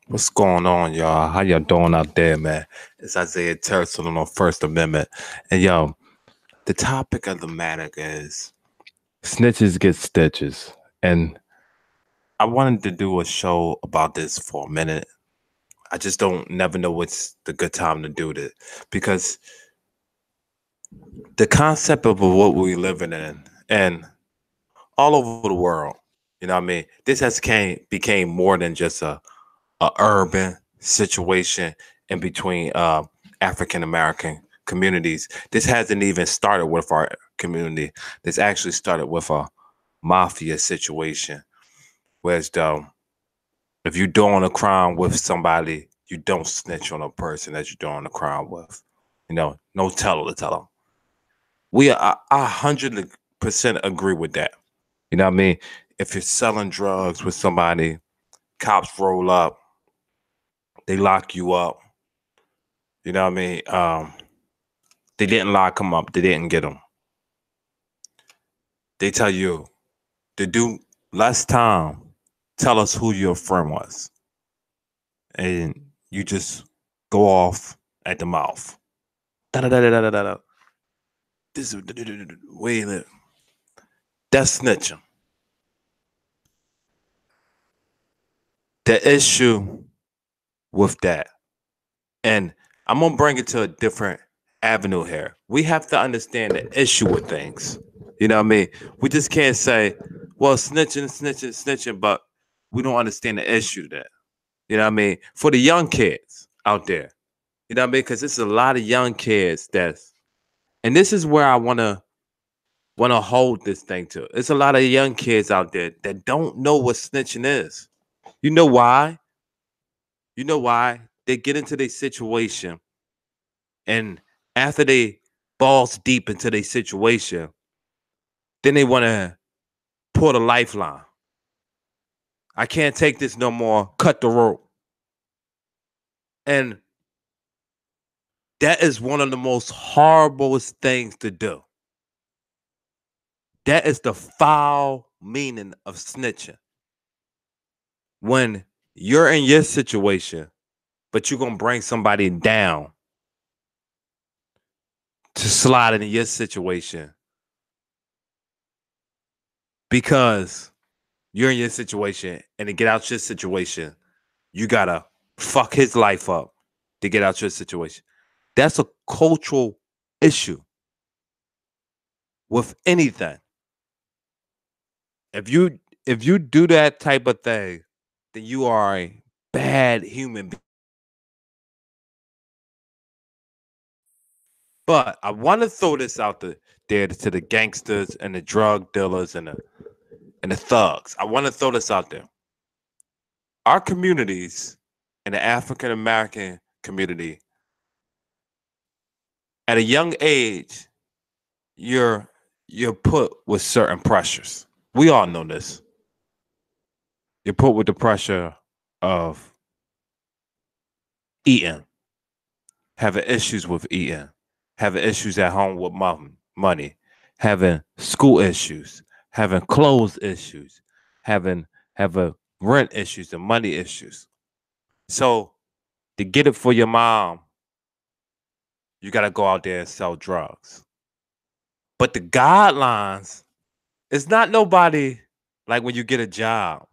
What's going on, y'all? How y'all doing out there, man? It's Isaiah Tilson on First Amendment. And yo, the topic of the matter is snitches get stitches. And I wanted to do a show about this for a minute. I just don't never know what's the good time to do this. Because the concept of what we're living in and all over the world, you know what I mean? This has became more than just a urban situation in between African American communities. This hasn't even started with our community. This actually started with a mafia situation. Whereas though, if you're doing a crime with somebody, you don't snitch on a person that you're doing a crime with. No tell to tell them. I 100% agree with that. You know what I mean? If you're selling drugs with somebody, cops roll up, they lock you up. You know what I mean? They didn't lock him up. They didn't get him. They tell you to do less time. Tell us who your friend was, and you just go off at the mouth. Da da da da da da da. This is wait a minute. That's snitching. The issue with that, and I'm gonna bring it to a different avenue here. We have to understand the issue with things. You know what I mean? We just can't say, well, snitching, but we don't understand the issue there. You know what I mean? For the young kids out there, you know what I mean? Because there's a lot of young kids and this is where I wanna hold this thing to. It's a lot of young kids out there that don't know what snitching is. You know why? You know why? They get into their situation, and after they balls deep into their situation, then they want to pull the lifeline. I can't take this no more. Cut the rope. And that is one of the most horriblest things to do. That is the foul meaning of snitching. When you're in your situation, but you're going to bring somebody down to slide into your situation because you're in your situation, and to get out your situation, you got to fuck his life up to get out your situation. That's a cultural issue with anything. If you do that type of thing, then you are a bad human being. But I want to throw this out there to the gangsters and the drug dealers and the thugs. I want to throw this out there. Our communities in the African American community, at a young age, you're put with certain pressures. We all know this. You're put with the pressure of eating, having issues with eating, having issues at home with money, having school issues, having clothes issues, having rent issues and money issues. So to get it for your mom, you got to go out there and sell drugs. But the guidelines, it's not nobody like when you get a job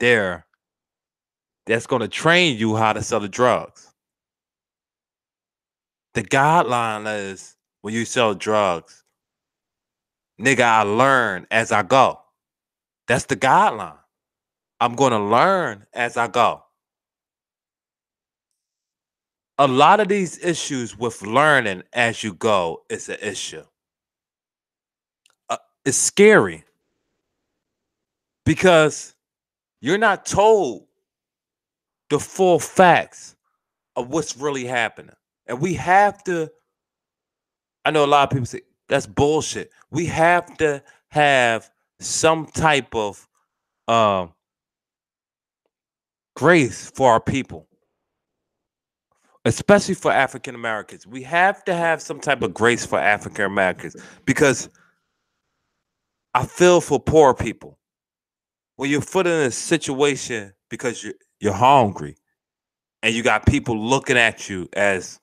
there that's going to train you how to sell the drugs. The guideline is when you sell drugs, nigga, I learn as I go. That's the guideline. I'm going to learn as I go. A lot of these issues with learning as you go is an issue. It's scary because you're not told the full facts of what's really happening. And we have to, I know a lot of people say that's bullshit. We have to have some type of grace for our people, especially for African Americans. We have to have some type of grace for African Americans because I feel for poor people. When you're put in a situation because you're hungry, and you got people looking at you as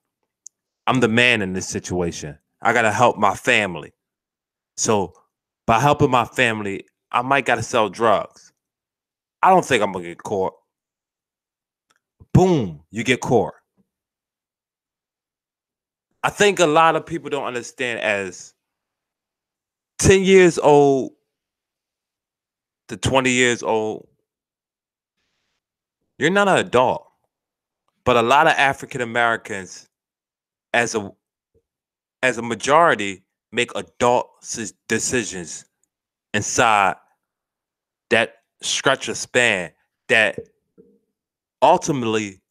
I'm the man in this situation. I gotta help my family. So by helping my family, I might gotta sell drugs. I don't think I'm gonna get caught. Boom, you get caught. I think a lot of people don't understand as 10 years old to 20 years old, you're not an adult. But a lot of African Americans, as a majority, make adult decisions inside that stretch of span that ultimately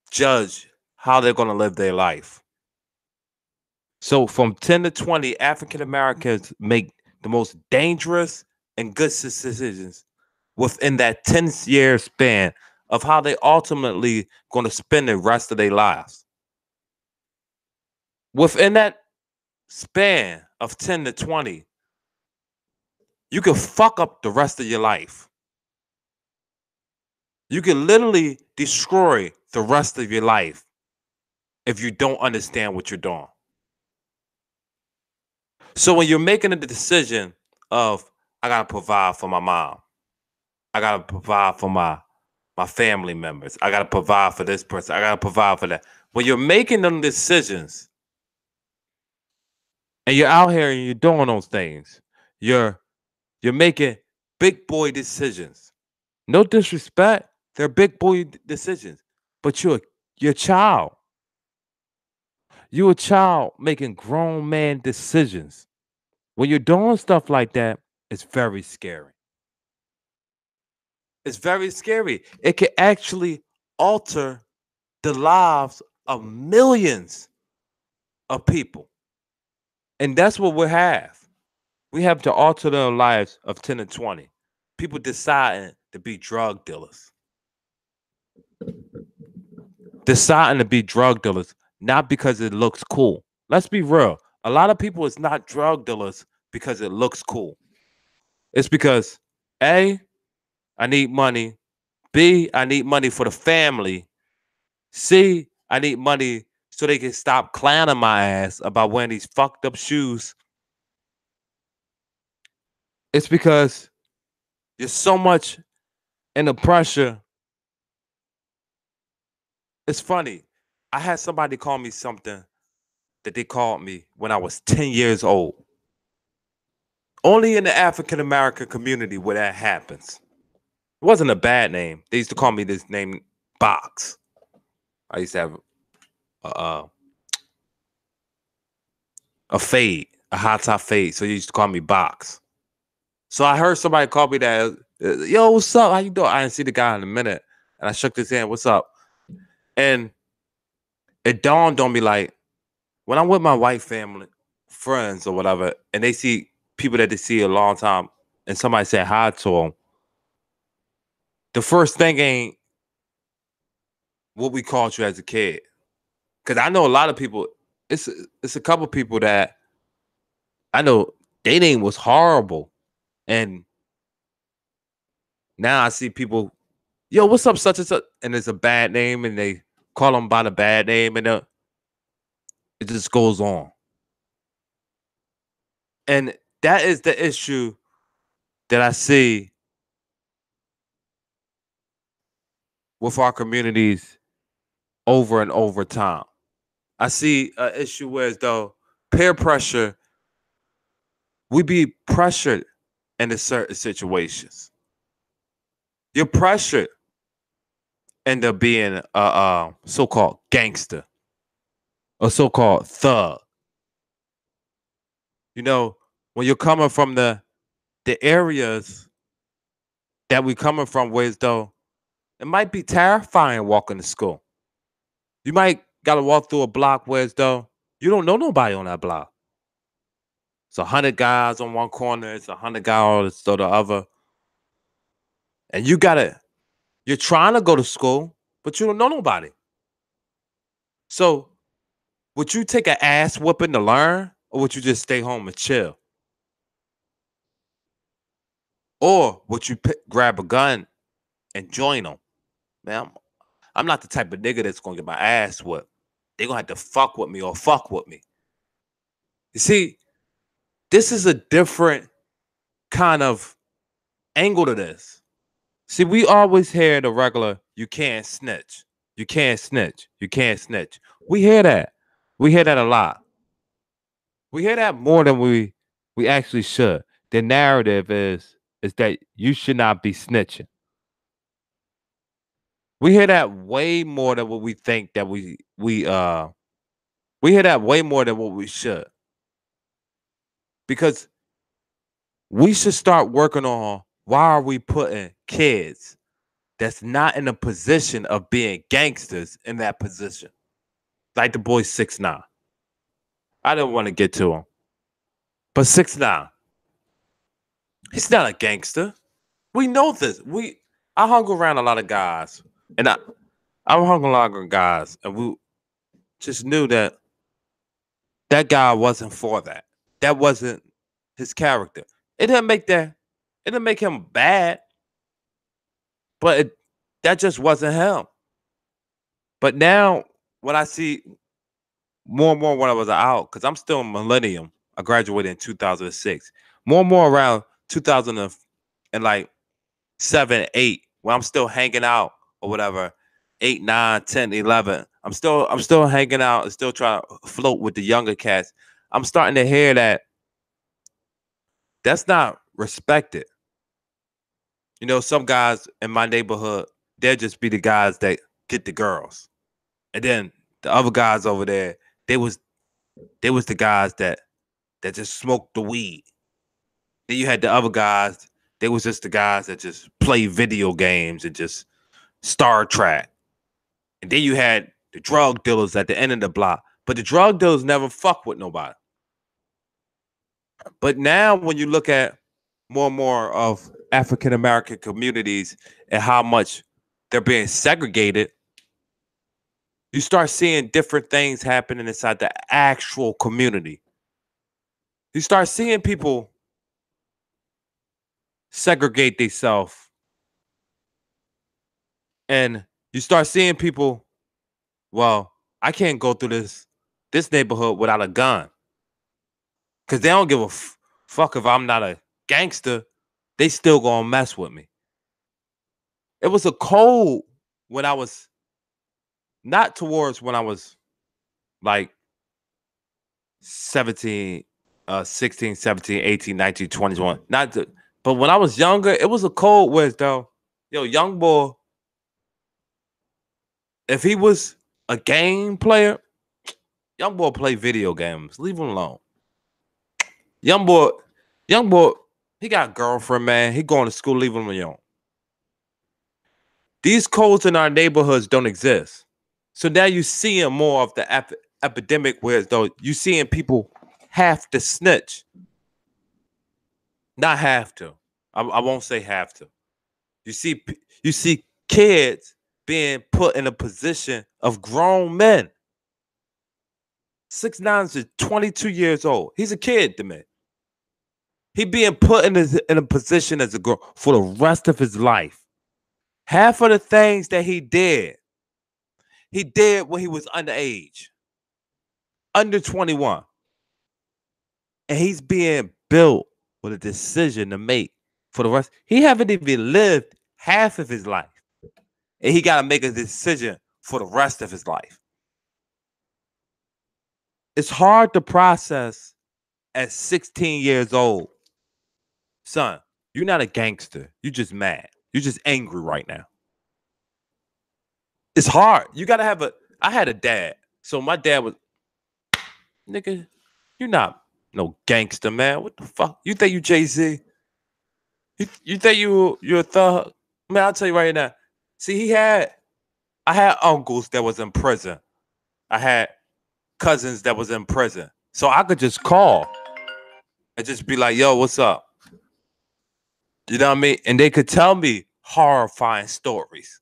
judge how they're going to live their life. So from 10 to 20, African Americans make the most dangerous and good decisions within that 10-year span of how they ultimately going to spend the rest of their lives. Within that span of 10 to 20, you can fuck up the rest of your life. You can literally destroy the rest of your life if you don't understand what you're doing. So when you're making a decision of I gotta provide for my mom, I gotta provide for my family members, I gotta provide for this person, I gotta provide for that. When you're making them decisions and you're out here and you're doing those things, you're making big boy decisions. No disrespect, they're big boy decisions, but you're a child. You're a child making grown man decisions. When you're doing stuff like that, it's very scary. It's very scary. It can actually alter the lives of millions of people. And that's what we have. We have to alter the lives of 10 to 20. People deciding to be drug dealers. Deciding to be drug dealers, not because it looks cool. Let's be real. A lot of people is not drug dealers because it looks cool. It's because A, I need money. B, I need money for the family. C, I need money so they can stop clowning my ass about wearing these fucked up shoes. It's because there's so much in the pressure. It's funny. I had somebody call me something that they called me when I was 10 years old. Only in the African American community where that happens. It wasn't a bad name. They used to call me this name Box. I used to have a fade, a high top fade. So they used to call me Box. So I heard somebody call me that. Yo, what's up? How you doing? I didn't see the guy in a minute. And I shook his hand. What's up? And it dawned on me like, when I'm with my white family, friends or whatever, and they see people that they see a long time, and somebody say hi to them, the first thing ain't what we called you as a kid. Because I know a lot of people, it's a couple people that I know their name was horrible. And now I see people, yo, what's up, such and such? And it's a bad name, and they call them by the bad name, and it just goes on. And that is the issue that I see with our communities over and over time. I see an issue where as though peer pressure, we be pressured into certain situations. You're pressured into being a so-called gangster, a so-called thug. You know, when you're coming from the areas that we coming from, where as though it might be terrifying walking to school. You might gotta walk through a block where as though you don't know nobody on that block. It's 100 guys on one corner, it's 100 guys on the other. And you're trying to go to school, but you don't know nobody. So would you take an ass whooping to learn, or would you just stay home and chill? Or would you grab a gun and join them? Man, I'm not the type of nigga that's gonna get my ass whipped. They're gonna have to fuck with me or fuck with me. You see, this is a different kind of angle to this. See, we always hear the regular, you can't snitch. You can't snitch. You can't snitch. We hear that. We hear that a lot. We hear that more than we actually should. The narrative is that you should not be snitching. We hear that way more than what we think that we hear that way more than what we should. Because we should start working on why are we putting kids that's not in a position of being gangsters in that position. Like the boy 6ix9ine. I didn't want to get to him. But 6ix9ine, he's not a gangster. We know this. I hung around a lot of guys. And I hung around a lot of guys. And we just knew that that guy wasn't for that. That wasn't his character. It didn't make him bad. But that just wasn't him. But now, when I see more and more when I was out, because I'm still a millennium. I graduated in 2006. More and more around 2000 and like 7, 8, when I'm still hanging out or whatever, 8, 9, 10, 11. I'm still hanging out and still trying to float with the younger cats. I'm starting to hear that that's not respected. You know, some guys in my neighborhood, they'll just be the guys that get the girls. And then the other guys over there, they was the guys that just smoked the weed. Then you had the other guys, they was just the guys that just play video games and just Star Trek. And then you had the drug dealers at the end of the block. But the drug dealers never fuck with nobody. But now when you look at more and more of African American communities and how much they're being segregated, you start seeing different things happening inside the actual community. You start seeing people segregate themselves. And you start seeing people, well, I can't go through this neighborhood without a gun. Because they don't give a fuck if I'm not a gangster. They still gonna mess with me. It was a code when I was not towards when I was like 17, 16, 17, 18, 19, 21. Not to, but when I was younger, it was a code where though, yo, young boy, if he was a game player, young boy play video games. Leave him alone. Young boy, he got a girlfriend, man. He going to school, leave him alone. These codes in our neighborhoods don't exist. So now you seeing more of the epidemic where though you seeing people have to snitch. Not have to. I won't say have to. You see kids being put in a position of grown men. 6ix9ine is 22 years old. He's a kid to me. He being put in a position as a girl for the rest of his life. Half of the things that he did when he was underage, under 21. And he's being built with a decision to make for the rest. He haven't even lived half of his life. And he got to make a decision for the rest of his life. It's hard to process at 16 years old. Son, you're not a gangster. You're just mad. You're just angry right now. It's hard. You got to have I had a dad. So my dad was, nigga, you're not no gangster, man. What the fuck? You think you Jay-Z? You think you're a thug? Man, I'll tell you right now. See, I had uncles that was in prison. I had cousins that was in prison. So I could just call and just be like, yo, what's up? You know what I mean? And they could tell me horrifying stories.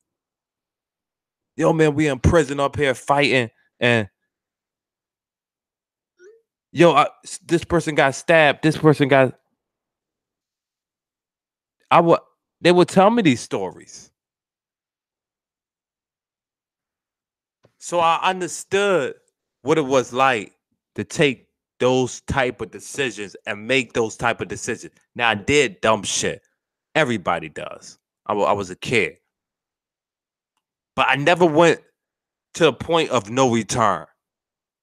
Yo, man, we in prison up here fighting, and yo, this person got stabbed. This person got. They would tell me these stories. So I understood what it was like to take those type of decisions and make those type of decisions. Now I did dumb shit. Everybody does. I was a kid, but I never went to a point of no return.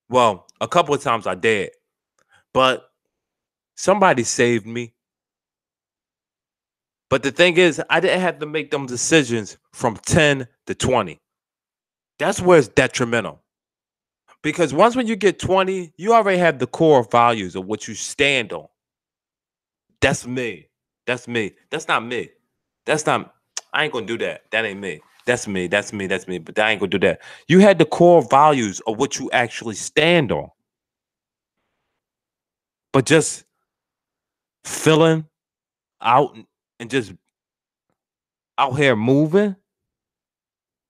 Well, a couple of times I did, but somebody saved me. But the thing is, I didn't have to make them decisions from 10 to 20. That's where it's detrimental. Because once when you get 20, you already have the core values of what you stand on. That's me. That's me. That's not me. That's not, I ain't gonna do that. That ain't me. That's me. That's me. That's me. But I ain't gonna do that. You had the core values of what you actually stand on. But just filling out and just out here moving,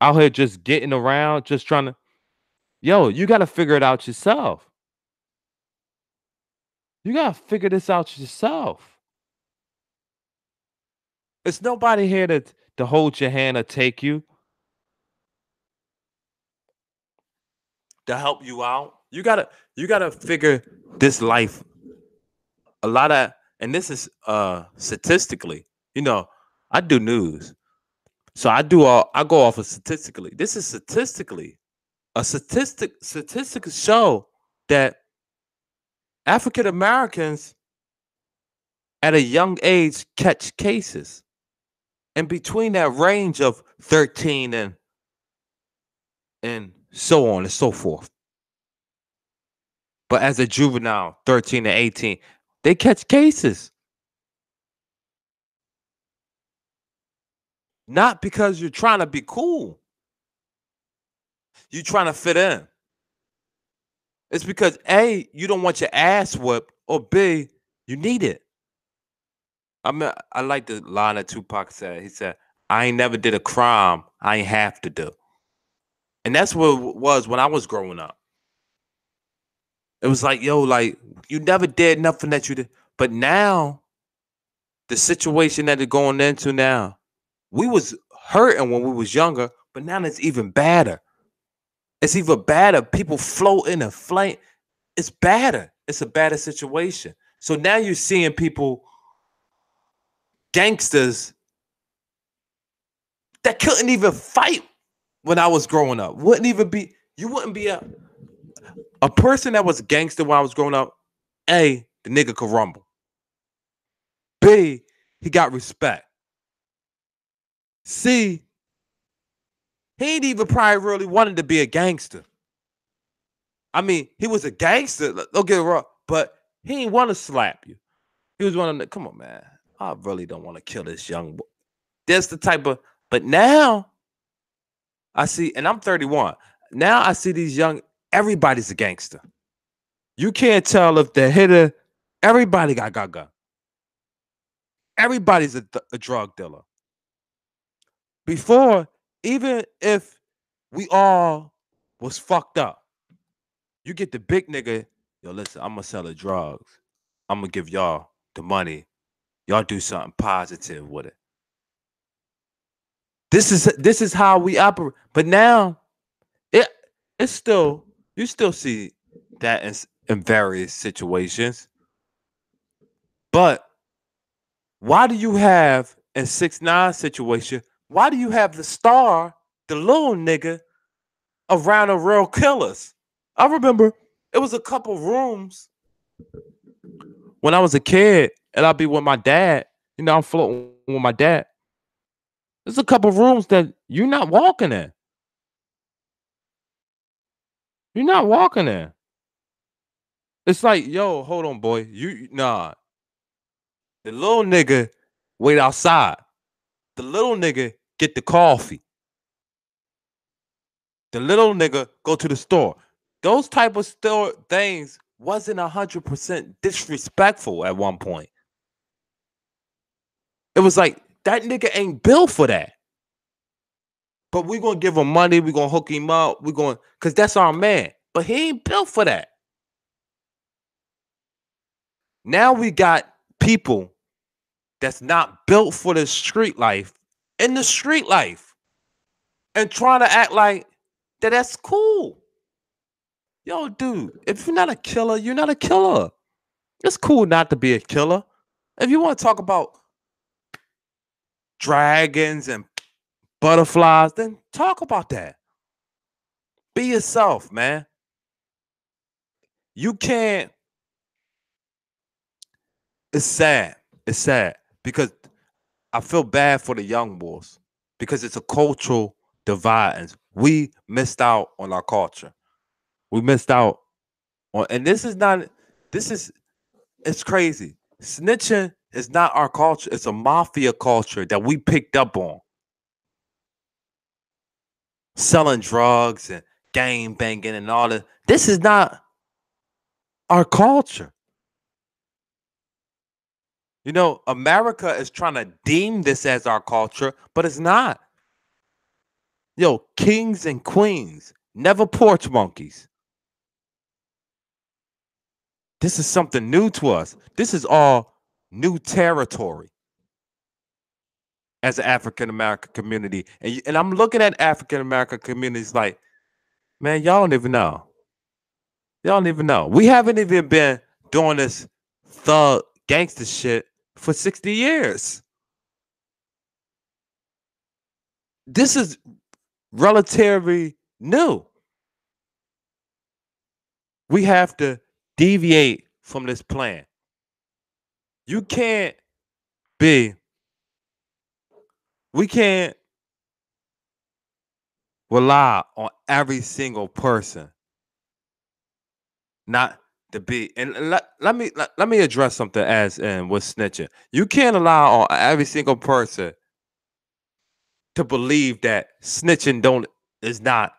out here just getting around, just trying to, yo, you got to figure it out yourself. You got to figure this out yourself. It's nobody here to hold your hand or take you, to help you out. You gotta figure this life. A lot of, and this is statistically, you know, I do news. So I go off of statistically. This is statistically statistics show that African Americans at a young age catch cases. And between that range of 13 and so on and so forth. But as a juvenile, 13 to 18, they catch cases. Not because you're trying to be cool. You're trying to fit in. It's because A, you don't want your ass whipped, or B, you need it. I mean, I like the line that Tupac said. He said, I ain't never did a crime I ain't have to do. And that's what it was when I was growing up. It was like, yo, like, you never did nothing that you did. But now, the situation that they're going into now, we was hurting when we was younger, but now it's even badder. It's even badder. People floating and flying. It's badder. It's a badder situation. So now you're seeing people, gangsters, that couldn't even fight when I was growing up. You wouldn't be a person that was a gangster when I was growing up. A, the nigga could rumble. B, he got respect. C, he ain't even probably really wanted to be a gangster. I mean, he was a gangster, don't get it wrong, but he ain't want to slap you. He was one of the, come on, man. I really don't want to kill this young boy. That's the type of, but now I see, and I'm 31. Now I see these young, everybody's a gangster. You can't tell if the hitter, everybody got gun. Everybody's a drug dealer. Before, even if we all was fucked up, you get the big nigga, yo, listen, I'm gonna sell the drugs. I'm gonna give y'all the money. Y'all do something positive with it. This is how we operate. But now it it's still, you still see that in various situations. But why do you have in 6ix9ine situation? Why do you have the star, the little nigga, around the real killers? I remember it was a couple rooms when I was a kid, and I'd be with my dad. You know, I'm floating with my dad. There's a couple rooms that you're not walking in. You're not walking in. It's like, yo, hold on, boy. You nah. The little nigga wait outside. The little nigga get the coffee. The little nigga go to the store. Those type of store things wasn't 100% disrespectful at one point. It was like, that nigga ain't built for that. But we gonna give him money. We gonna hook him up. We going, cause that's our man. But he ain't built for that. Now we got people that's not built for the street life in the street life and trying to act like that's cool. Yo, dude, if you're not a killer, you're not a killer. It's cool not to be a killer. If you want to talk about dragons and butterflies, then talk about that. Be yourself, man. You can't. It's sad. It's sad because I feel bad for the young boys because it's a cultural divide and we missed out on our culture. We missed out on, and this is not, this is, it's crazy. Snitching is not our culture. It's a mafia culture that we picked up on. Selling drugs and gang banging and all that. This is not our culture. You know, America is trying to deem this as our culture, but it's not. Yo, kings and queens, never porch monkeys. This is something new to us. This is all new territory as an African American community. And I'm looking at African American communities like, man, y'all don't even know. Y'all don't even know. We haven't even been doing this thug gangster shit for 60 years. This is relatively new. We have to deviate from this plan. You can't be, we can't rely on every single person not to be. And let me address something as in with snitching. You can't rely on every single person to believe that snitching is not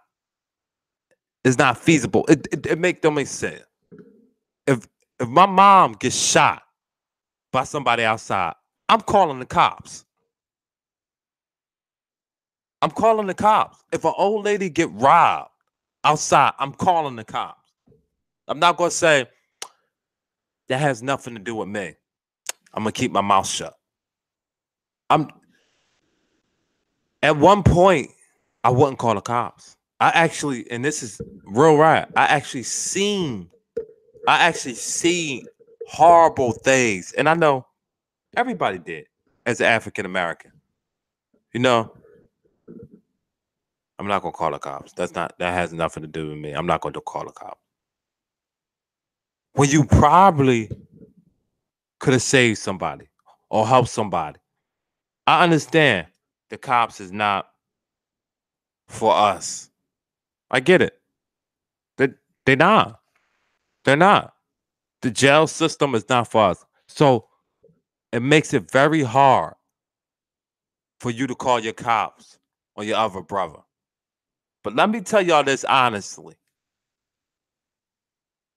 feasible. It don't make sense. If my mom gets shot by somebody outside, I'm calling the cops. I'm calling the cops. If an old lady get robbed outside, I'm calling the cops. I'm not gonna say that has nothing to do with me. I'm gonna keep my mouth shut. I'm At one point, I wouldn't call the cops. I actually, and this is real right. I actually seen horrible things, and I know everybody did as an African American. You know, I'm not gonna call the cops. That has nothing to do with me. I'm not gonna call the cops. When you probably could have saved somebody or helped somebody. I understand the cops is not for us. I get it. They they not. They're not. The jail system is not for us. So it makes it very hard for you to call your cops on your other brother. But let me tell y'all this honestly.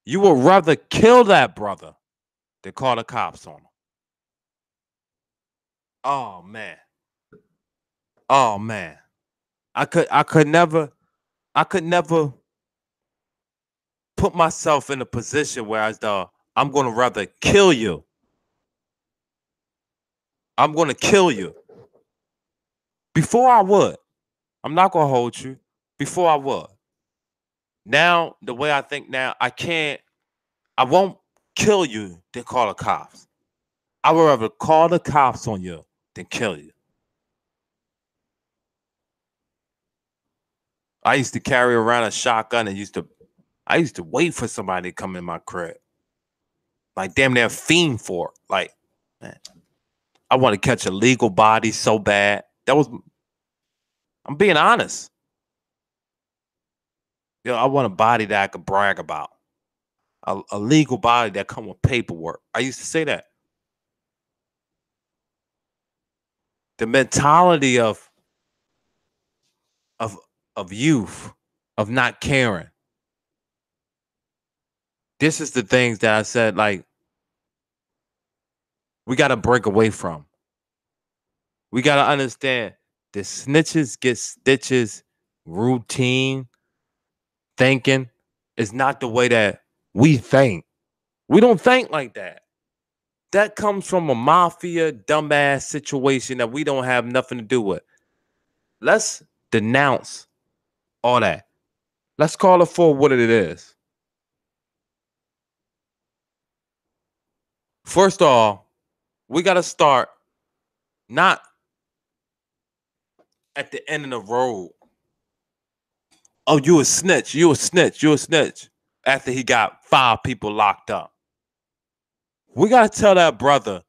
You would rather kill that brother than call the cops on him. Oh man. Oh man. I could never put myself in a position where as though I'm gonna rather kill you. I'm gonna kill you. Before I would. I'm not gonna hold you. Before I would. Now, the way I think now, I won't kill you than call the cops. I would rather call the cops on you than kill you. I used to carry around a shotgun and I used to wait for somebody to come in my crib. Like damn near fiend for it. Like, man, I want to catch a legal body so bad. I'm being honest. You know, I want a body that I could brag about. A legal body that come with paperwork. I used to say that. The mentality of of youth, of not caring. This is the things that I said, like, we got to break away from. We got to understand the snitches get stitches routine thinking is not the way that we think. We don't think like that. That comes from a mafia dumbass situation that we don't have nothing to do with. Let's denounce all that. Let's call it for what it is. First off, we got to start not at the end of the road. Oh, you a snitch. You a snitch. You a snitch. After he got 5 people locked up. We got to tell that brother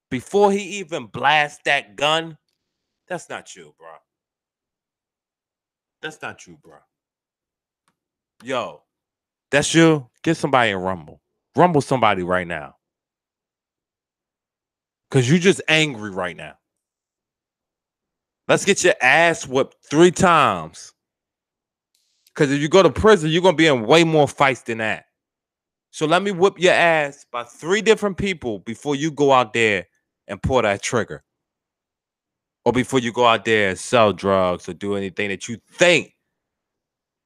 before he even blasts that gun, that's not you, bro. That's not you, bro. Yo, that's you. Get somebody in Rumble. Rumble somebody right now. Because you just angry right now. Let's get your ass whipped 3 times. Because if you go to prison, you're going to be in way more fights than that. So let me whip your ass by 3 different people before you go out there and pull that trigger. Or before you go out there and sell drugs or do anything that you think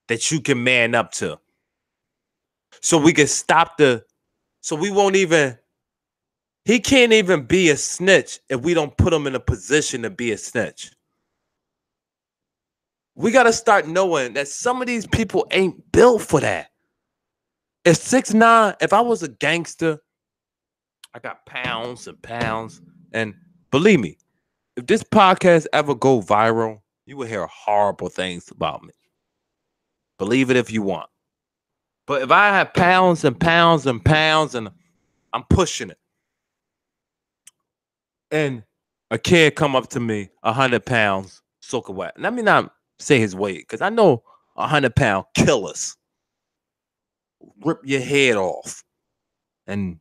that you can man up to. So we can stop so we won't even, he can't even be a snitch if we don't put him in a position to be a snitch. We got to start knowing that some of these people ain't built for that. If 6ix9ine, if I was a gangster, I got pounds and pounds. And believe me, if this podcast ever go viral, you will hear horrible things about me. Believe it if you want. But if I have pounds and pounds and pounds and I'm pushing it, and a kid come up to me, 100 pounds, soaking wet. Let me not say his weight, because I know 100-pound killers rip your head off and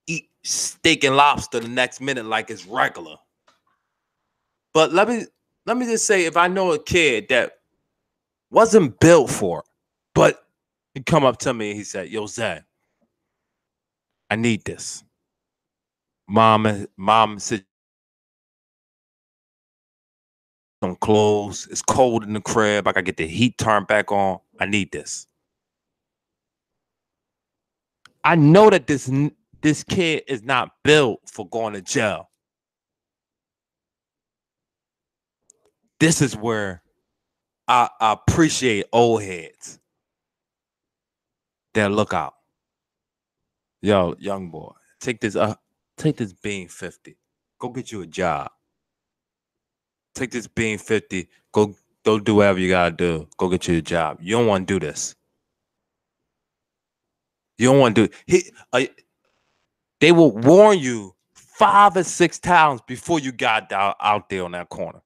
eat steak and lobster the next minute like it's regular. But let me just say, if I know a kid that wasn't built for it, but he come up to me and he said, "Yo, Zed, I need this. Mom said some clothes. It's cold in the crib. I gotta get the heat turned back on. I need this." I know that this kid is not built for going to jail. This is where I appreciate old heads. They'll look out. Yo, young boy, take this bean 50. Go get you a job. Take this bean 50. Go do whatever you gotta do. Go get you a job. You don't want to do this. You don't want to do. They will warn you 5 or 6 times before you got out there on that corner.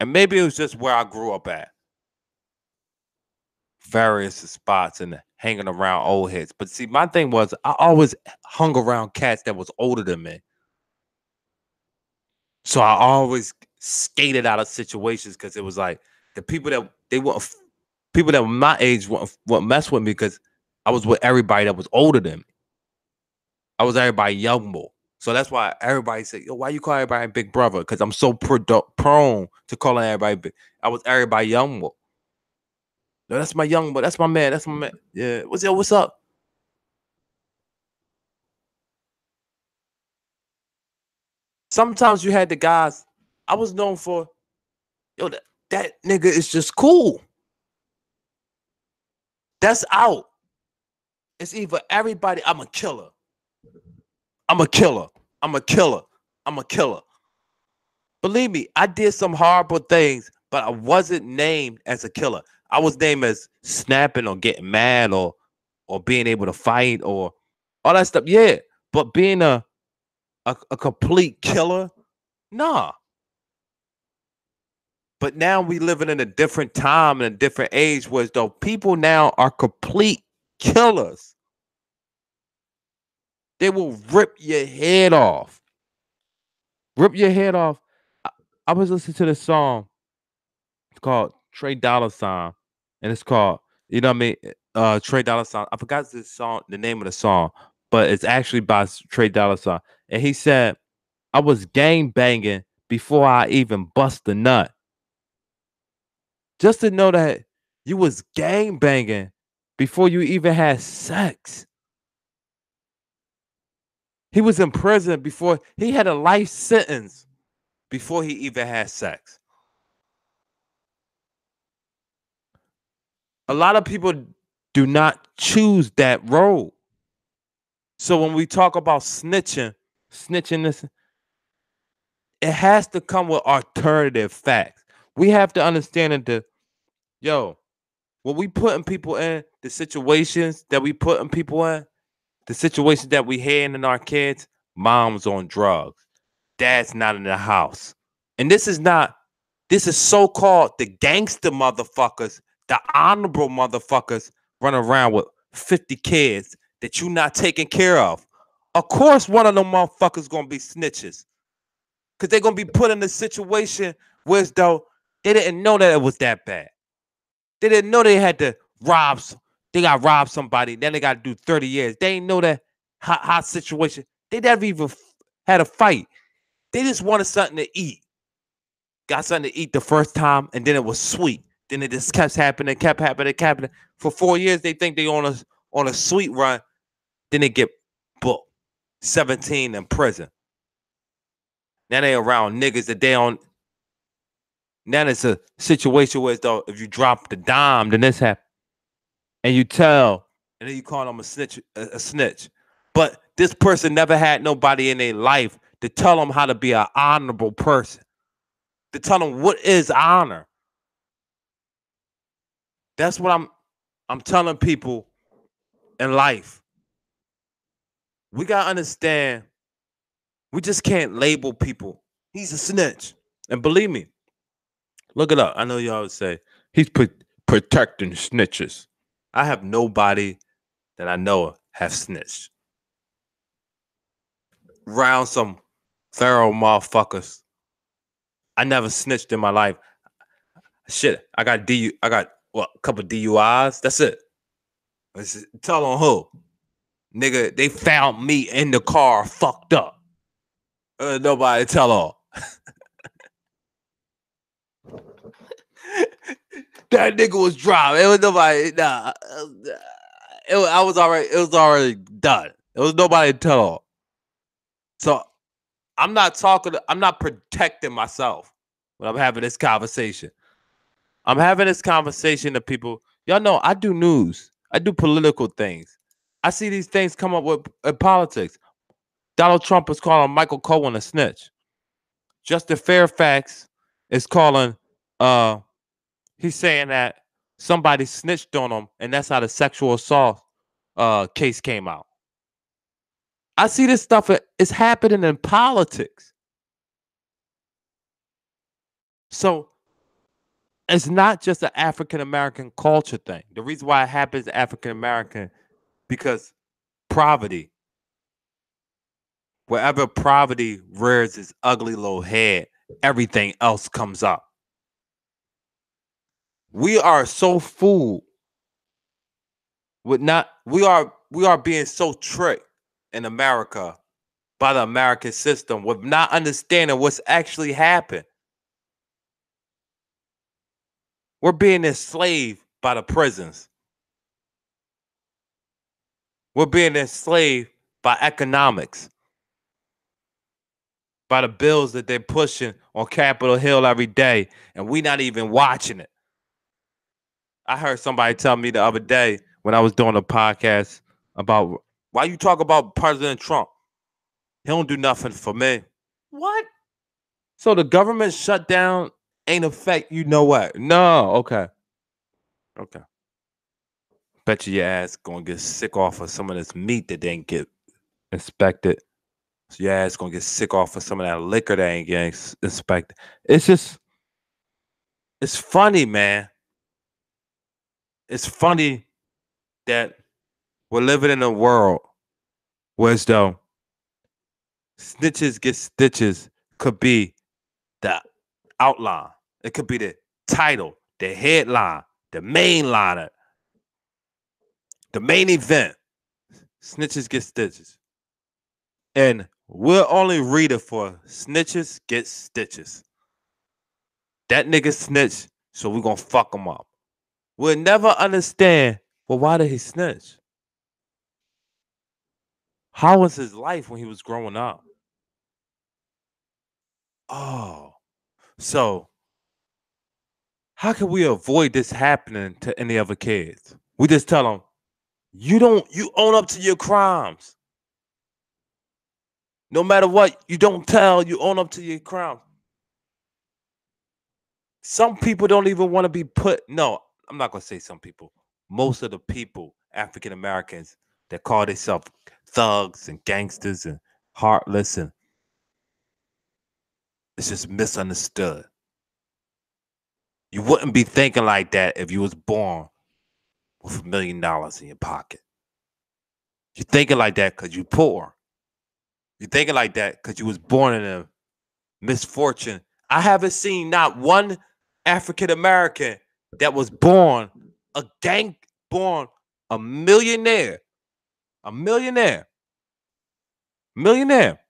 And maybe it was just where I grew up at. Various spots and hanging around old heads. But see, my thing was I always hung around cats that was older than me. So I always skated out of situations because it was like the people that people that were my age wouldn't mess with me because I was with everybody that was older than me. I was everybody young boy. So that's why everybody said, "Yo, why you call everybody big brother?" Because I'm so prone to calling everybody big. I was everybody young boy. No, that's my young boy. That's my man. That's my man. Yeah. What's up? Sometimes you had the guys I was known for, yo, that nigga is just cool. That's out. It's either everybody, I'm a killer. I'm a killer. I'm a killer. I'm a killer. Believe me, I did some horrible things, but I wasn't named as a killer. I was named as snapping or getting mad or being able to fight or all that stuff. Yeah. But being a complete killer, nah. But now we living in a different time and a different age where though people now are complete killers. They will rip your head off. Rip your head off. I was listening to this song. It's called Trey Dollar Sign. And it's called, you know what I mean? Trey Dollar Sign. I forgot the name of the song, but it's actually by Trey Dollar Sign. And he said, I was gang banging before I even bust a nut. Just to know that you was gang banging before you even had sex. He was in prison before he had a life sentence before he even had sex. A lot of people do not choose that road. So when we talk about snitching this, it has to come with alternative facts. We have to understand that when we putting people in the situations that we putting people in, the situations that we handing our kids, mom's on drugs, dad's not in the house. And this is so-called the gangster motherfuckers, the honorable motherfuckers running around with 50 kids that you not taking care of. Of course, one of them motherfuckers gonna be snitches. Cause they're gonna be put in a situation where as though they didn't know that it was that bad. They didn't know they had to they got robbed somebody, then they got to do 30 years. They didn't know that hot situation. They never even had a fight. They just wanted something to eat. Got something to eat the first time, and then it was sweet. Then it just kept happening, kept happening, kept happening. For 4 years, they think they on a sweet run. Then they get booked. 17 in prison. Now they around niggas that they don't. Now it's a situation where though if you drop the dime, then this happens. And you tell, and then you call them a snitch. But this person never had nobody in their life to tell them how to be an honorable person, to tell them what is honor. That's what I'm telling people in life. We gotta understand. We just can't label people. He's a snitch, and believe me, look it up. I know y'all would say he's protecting snitches. I have nobody that I know have snitched. Round some thorough motherfuckers. I never snitched in my life. Shit, I got a couple DUIs. That's it. Tell on who? Nigga, they found me in the car fucked up. Nobody tell on. That nigga was driving. It was nobody. Nah. It was already done. It was nobody to tell on. So I'm not protecting myself when I'm having this conversation. I'm having this conversation to people. Y'all know I do news. I do political things. I see these things come up with politics. Donald Trump is calling Michael Cohen a snitch. Justin Fairfax is calling, he's saying that somebody snitched on him, and that's how the sexual assault case came out. I see this stuff is happening in politics. So it's not just an African American culture thing. The reason why it happens African American because poverty. Wherever poverty rears its ugly little head, everything else comes up. We are so fooled with not we are being so tricked in America by the American system with not understanding what's actually happened. We're being enslaved by the prisons. We're being enslaved by economics, by the bills that they're pushing on Capitol Hill every day, and we're not even watching it. I heard somebody tell me the other day when I was doing a podcast about why you talk about President Trump. He don't do nothing for me. What? So the government shutdown ain't affect you know what? No, okay. Okay. Bet you your ass gonna get sick off of some of this meat that didn't get inspected. So your ass gonna get sick off of some of that liquor that ain't getting inspected. It's funny, man. It's funny that we're living in a world where as though snitches get stitches could be the outline. It could be the title, the headline, the main liner, the main event. Snitches get stitches. And we'll only read it for snitches get stitches. That nigga snitch, so we're gonna fuck him up. We'll never understand, well, why did he snitch? How was his life when he was growing up? Oh, so How can we avoid this happening to any other kids? We just tell them, you own up to your crimes. No matter what, you don't tell, you own up to your crimes. Some people don't even want to be put. No, I'm not gonna say some people. Most of the people, African Americans, that call themselves thugs and gangsters and heartless, and it's just misunderstood. You wouldn't be thinking like that if you was born with $1 million in your pocket. You're thinking like that because you're poor. You're thinking like that because you was born in a misfortune. I haven't seen not one African American that was born born a millionaire, a millionaire, millionaire.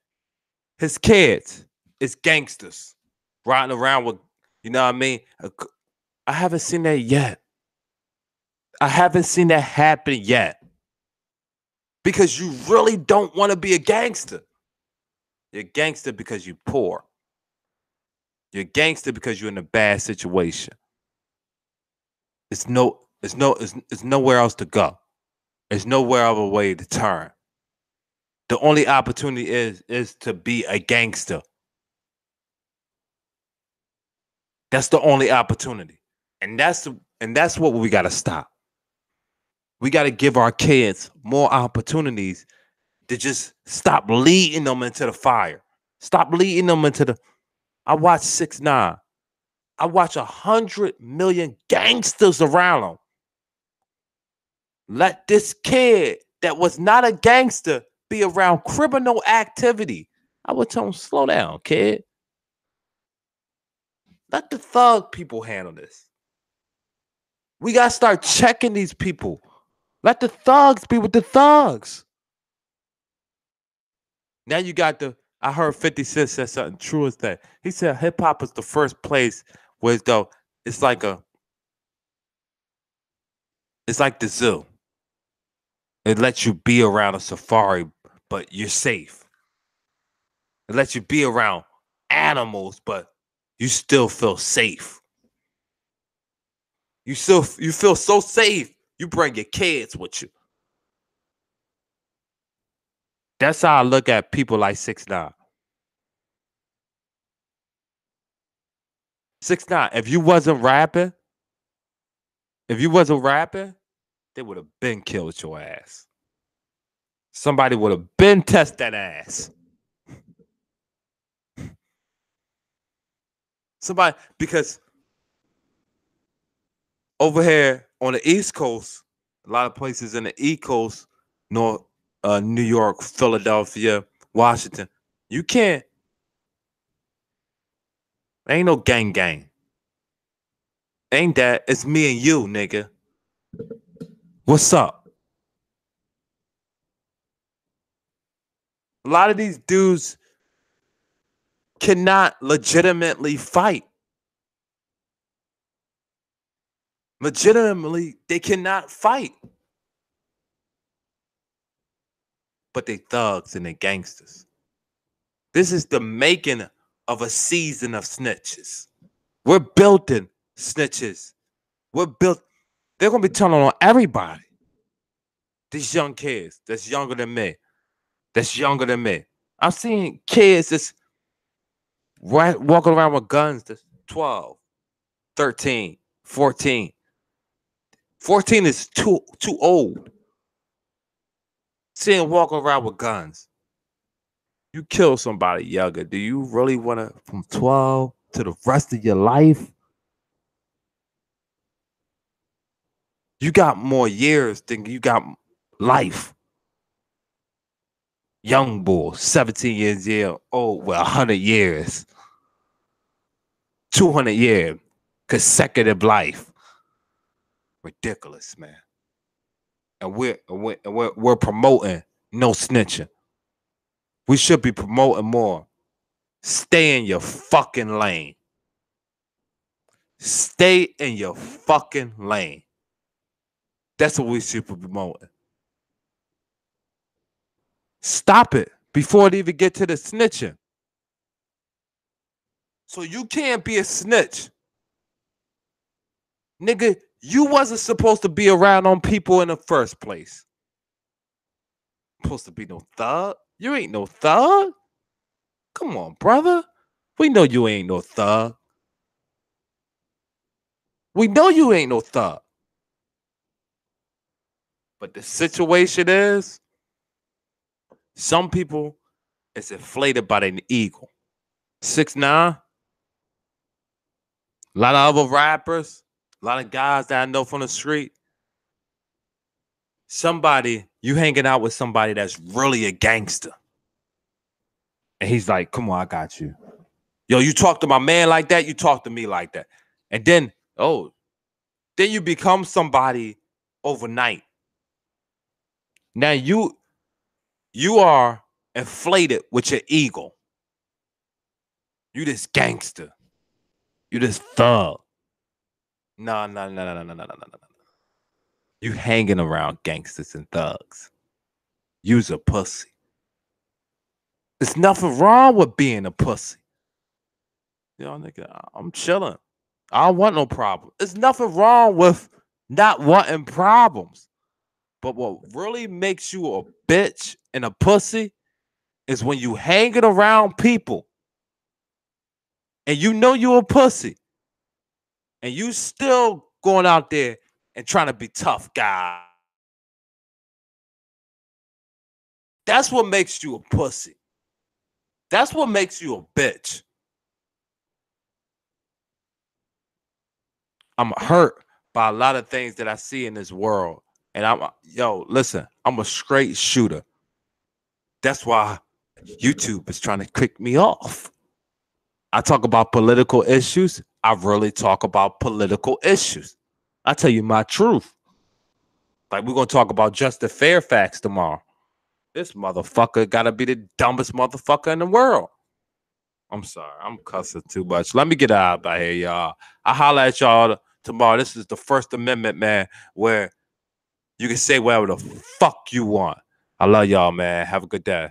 His kids is gangsters riding around with, you know what I mean? I haven't seen that yet. I haven't seen that happen yet. Because you really don't want to be a gangster. You're a gangster because you're poor. You're a gangster because you're in a bad situation. It's nowhere else to go. There's nowhere other way to turn. The only opportunity is to be a gangster. That's the only opportunity. And that's what we gotta stop. We gotta give our kids more opportunities to just stop leading them into the fire. Stop leading them into the. I watch 6ix9ine. I watch 100 million gangsters around him. Let this kid that was not a gangster be around criminal activity. I would tell him, slow down, kid. Let the thug people handle this. We got to start checking these people. Let the thugs be with the thugs. Now you got I heard 50 Cent said something true as that. He said hip hop is the first place where it's like the zoo. It lets you be around a safari, but you're safe. It lets you be around animals, but you still feel safe. You feel so safe, you bring your kids with you. That's how I look at people like 6ix9ine. 6ix9ine, if you wasn't rapping, they would have been killed your ass. Somebody would have been test that ass. Somebody, because over here on the East Coast, a lot of places in the East Coast, New York, Philadelphia, Washington, you can't. Ain't no gang. Ain't that? It's me and you, nigga. What's up? A lot of these dudes cannot legitimately fight. Legitimately, they cannot fight. But they thugs and they gangsters. This is the making of a season of snitches. We're building snitches. They're gonna be turning on everybody. These young kids that's younger than me. I'm seeing kids that's walking around with guns that's 12, 13, 14. 14 is too old. Seeing walking around with guns. You kill somebody younger. Do you really want to, from 12 to the rest of your life? You got more years than you got life. Young boy, 17 years old, well, 100 years. 200 year consecutive life. Ridiculous, man. And we're promoting no snitching. We should be promoting more. Stay in your fucking lane. Stay in your fucking lane. That's what we should be promoting. Stop it before it even get to the snitching. So you can't be a snitch. Nigga, you wasn't supposed to be around on people in the first place. Supposed to be no thug. You ain't no thug. Come on, brother. We know you ain't no thug. We know you ain't no thug. But the situation is, some people is inflated by their ego. 6ix9ine, a lot of other rappers, a lot of guys that I know from the street. Somebody, you hanging out with somebody that's really a gangster. And he's like, come on, I got you. Yo, you talk to my man like that, you talk to me like that. And then, then you become somebody overnight. Now you are inflated with your ego. You this gangster. You this thug. No. You hanging around gangsters and thugs. You's a pussy. There's nothing wrong with being a pussy. Yo, nigga, I'm chilling. I don't want no problem. There's nothing wrong with not wanting problems. But what really makes you a bitch and a pussy is when you hanging around people and you know you a pussy and you still going out there and trying to be tough guy. That's what makes you a pussy. That's what makes you a bitch. I'm hurt by a lot of things that I see in this world. And listen, I'm a straight shooter. That's why YouTube is trying to kick me off. I talk about political issues. I really talk about political issues. I tell you my truth. Like, we're going to talk about Justin Fairfax tomorrow. This motherfucker got to be the dumbest motherfucker in the world. I'm sorry. I'm cussing too much. Let me get out of here, y'all. I'll holler at y'all tomorrow. This is the First Amendment, man, where you can say whatever the fuck you want. I love y'all, man. Have a good day.